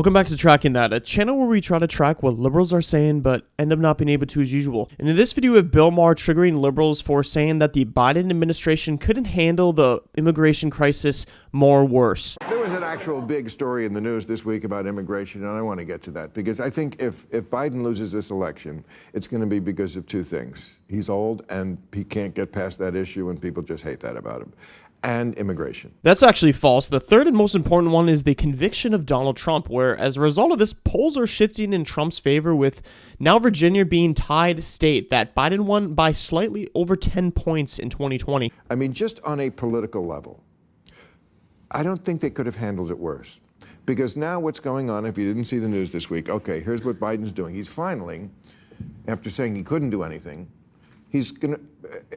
Welcome back to Tracking That, a channel where we try to track what liberals are saying but end up not being able to as usual. And in this video we have Bill Maher triggering liberals for saying that the Biden administration couldn't handle the immigration crisis more worse. There was an actual big story in the news this week about immigration, and I want to get to that because I think if Biden loses this election, it's going to be because of two things. He's old and he can't get past that issue and people just hate that about him. And immigration. That's actually false. The third and most important one is the conviction of Donald Trump, where as a result of this, polls are shifting in Trump's favor, with now Virginia being tied state that Biden won by slightly over 10 points in 2020. I mean, just on a political level, I don't think they could have handled it worse. Because now what's going on, if you didn't see the news this week, okay, here's what Biden's doing. He's finally, after saying he couldn't do anything, he's going to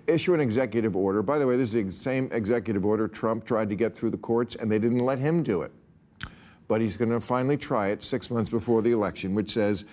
issue an executive order. By the way, this is the same executive order Trump tried to get through the courts, and they didn't let him do it. But he's going to finally try it 6 months before the election, which says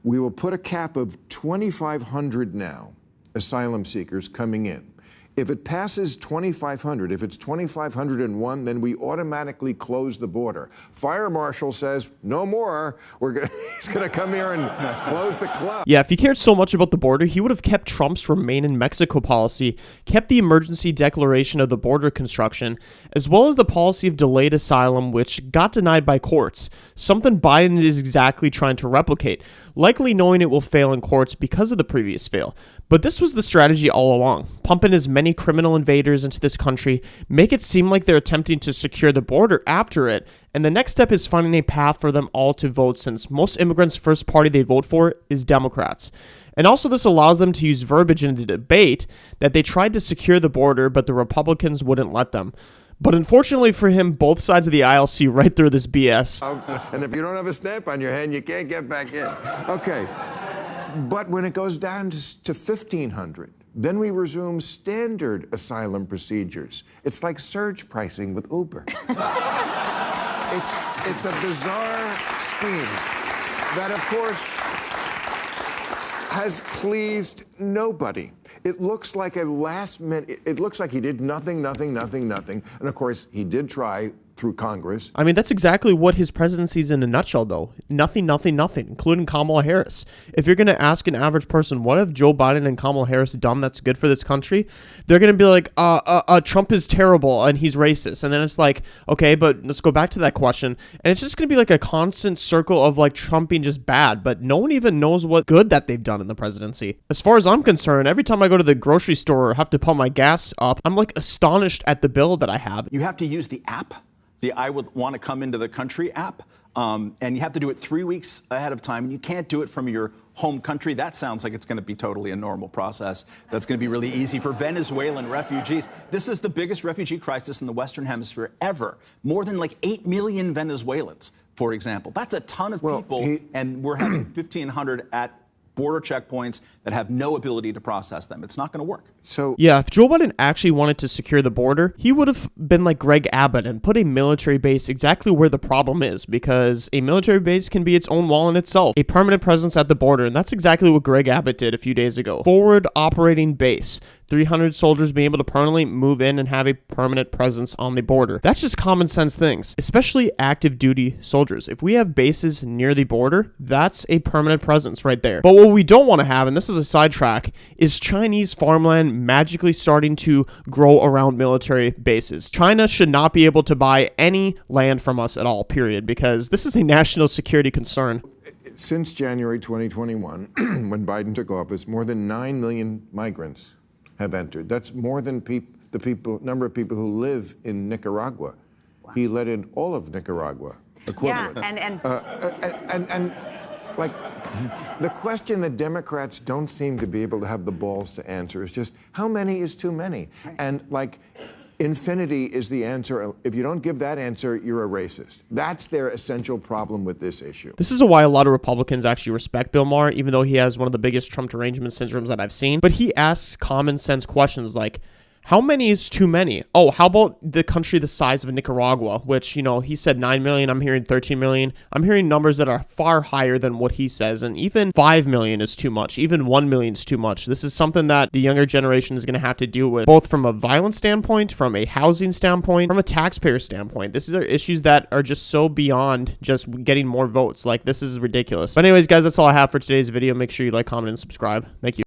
we will put a cap of 2,500 now asylum seekers coming in. If it passes 2,500, if it's 2,501, then we automatically close the border. Fire marshal says, no more. He's going to come here and close the club. Yeah, if he cared so much about the border, he would have kept Trump's Remain in Mexico policy, kept the emergency declaration of the border construction, as well as the policy of delayed asylum, which got denied by courts, something Biden is exactly trying to replicate, likely knowing it will fail in courts because of the previous fail. But this was the strategy all along, pumping as many criminal invaders into this country, make it seem like they're attempting to secure the border after it, and the next step is finding a path for them all to vote, since most immigrants' first party they vote for is Democrats. And also this allows them to use verbiage in the debate that they tried to secure the border, but the Republicans wouldn't let them. But unfortunately for him, both sides of the aisle see right through this BS. And if you don't have a stamp on your hand, you can't get back in. Okay. But when it goes down to 1,500, then we resume standard asylum procedures. It's like surge pricing with Uber. It's a bizarre scheme that, of course, has pleased nobody. It looks like a last minute, it looks like he did nothing. And of course, he did try through Congress. I mean, that's exactly what his presidency is in a nutshell, though. Nothing, including Kamala Harris. If you're going to ask an average person, what have Joe Biden and Kamala Harris done that's good for this country? They're going to be like, Trump is terrible and he's racist. And then it's like, okay, but let's go back to that question. And it's just going to be like a constant circle of like Trump being just bad, but no one even knows what good that they've done in the presidency. As far as I'm concerned, every time I go to the grocery store or have to pump my gas up, I'm like astonished at the bill that I have. You have to use the app. The I would want to come into the country app, and you have to do it 3 weeks ahead of time, and you can't do it from your home country. That sounds like it's going to be totally a normal process. That's going to be really easy for Venezuelan refugees. This is the biggest refugee crisis in the Western Hemisphere ever. More than like 8 million Venezuelans, for example. That's a ton of people, and we're having 1,500 at border checkpoints that have no ability to process them. It's not going to work. So yeah, if Joe Biden actually wanted to secure the border, he would have been like Greg Abbott and put a military base exactly where the problem is, because a military base can be its own wall in itself, a permanent presence at the border, and that's exactly what Greg Abbott did a few days ago. Forward operating base. 300 soldiers being able to permanently move in and have a permanent presence on the border. That's just common sense things, especially active duty soldiers. If we have bases near the border, that's a permanent presence right there. But what we don't want to have, and this is a sidetrack, is Chinese farmland magically starting to grow around military bases. China should not be able to buy any land from us at all, period, because this is a national security concern. Since January 2021, when Biden took office, more than 9 million migrants have entered. That's more than the number of people who live in Nicaragua. Wow. He let in all of Nicaragua, equivalent. Yeah, and like the question that Democrats don't seem to be able to have the balls to answer is just how many is too many? Right. And like infinity is the answer. If you don't give that answer, you're a racist. That's their essential problem with this issue. This is why a lot of Republicans actually respect Bill Maher, even though he has one of the biggest Trump derangement syndromes that I've seen. But he asks common sense questions like, How many is too many? Oh, how about the country the size of Nicaragua, which, you know, he said 9 million. I'm hearing 13 million. I'm hearing numbers that are far higher than what he says. And even 5 million is too much. Even 1 million is too much. This is something that the younger generation is going to have to deal with, both from a violence standpoint, from a housing standpoint, from a taxpayer standpoint. This are issues that are just so beyond just getting more votes. Like, this is ridiculous. But anyways, guys, that's all I have for today's video. Make sure you like, comment, and subscribe. Thank you.